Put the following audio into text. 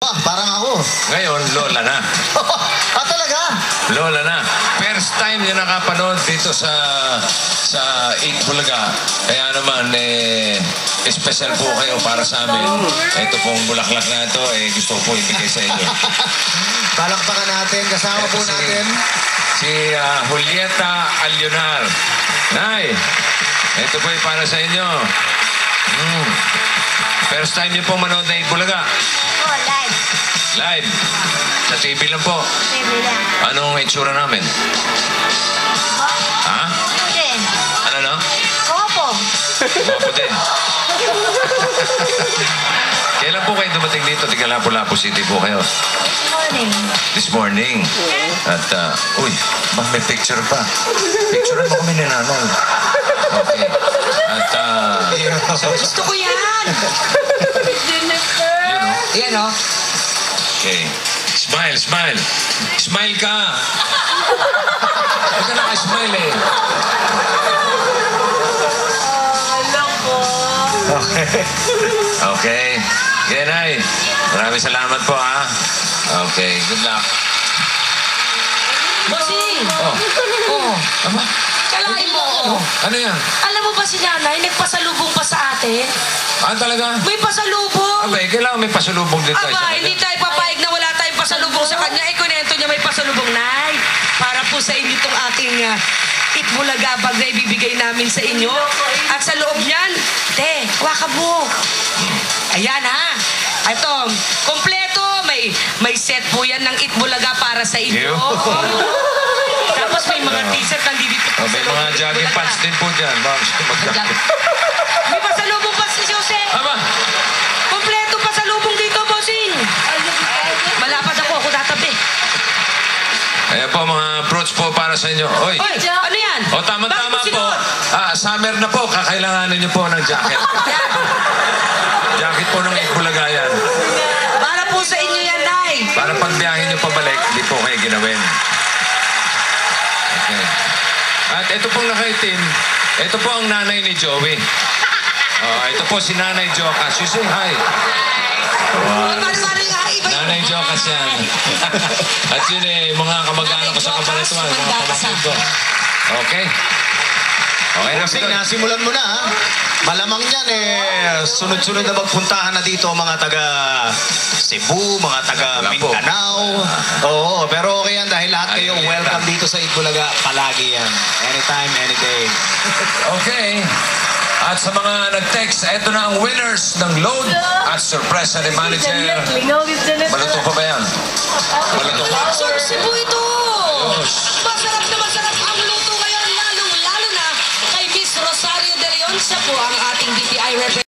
Parang ako. Ngayon, lola na. Talaga? Lola na. First time niya nakapanood dito sa Eat Bulaga. Kaya naman, special po kayo para sa amin. Ito pong bulaklak na ito, gusto ko po ibigay sa inyo. Palakpakan natin. Kasama po natin. Si Julieta Alionar. Nay, ito po para sa inyo. First time niyo po manood na Eat Bulaga. Oh, live. Live. Sa TV lang po. TV lang. Anong itsura namin? Ha? Din. Ano? Opo. Guwapo din. Kailan po kayo dumating dito? Tiga Lapu-Lapu City po kayo. Morning. This morning. At, uy, may picture pa. Picturean mo kami ni nanay. Okay. At, Gusto ko yan. yun, Yan, oh. Okay. Smile, smile. Smile ka. Huwag ka naka-smile eh. Alam ko. Okay. Okay. Yan ay. Maraming salamat po ha. Okay. Good luck. Bossing! Oh. Aba? Kalahin mo ako. Ano yan? Alam mo ba si nanay, nagpasalubong pa sa atin? Ah, talaga? May pasalubong. Abay, kailangan may pasulubong din tayo sa Aba, kanya. hindi tayo papayag na wala tayong pasalubong sa kanya. Kunento niya may pasalubong, Nay. Para po sa inyo itong aking Eat Bulaga bag na ibibigay namin sa inyo. At sa loob niyan, te, waka mo. Ayan ha. Ito, kompleto. May set po yan ng Eat Bulaga para sa inyo. Tapos may mga t-shirt nandito po May sa loob mga ng Eat jogging Bulaga. pants din po dyan. Baka siya mag-jacket. May pasalubong pa si Jose. Aba! Kompleto pasalubong dito, bossing. Malapad ako tatabi. Ayan po, mga fruits po para sa inyo. Oy! Oy, ano yan? O, tama-tama Bakit po. sinuot? Summer na po. Kakailanganin niyo po ng jacket. Jacket po ng Eat Bulaga yan. Para po sa inyo yan, Nay. Para pag biyahe niyo pabalik, di po kayo ginawin. Okay. At ito pong nakaitim, ito po ang nanay ni Joey. Ito po si Nanay Jocas. You say hi. Wow. Nanay Jocas yan. At yun mga kamag-anak ko sa Cabanatuan, mga pamangkin ko. Okay. Okay na, Kasi nasimulan mo na, ha? Malamang yan, sunod-sunod na magpuntahan na dito mga taga Cebu, mga taga Mindanao. Oo, pero okay yan dahil lahat kayo welcome dito sa Eat Bulaga. Palagi yan. Anytime, any day. Okay. At sa mga nag-text, ito na ang winners ng load at surpresa ni manager. Maluto pa ba yan? Maluto pa. Sir, Cebu ito. Ayos. Masarap na masarap ang luto ngayon, lalong-lalo na kay Miss Rosario De Leon. Siya po ang ating DTI representative.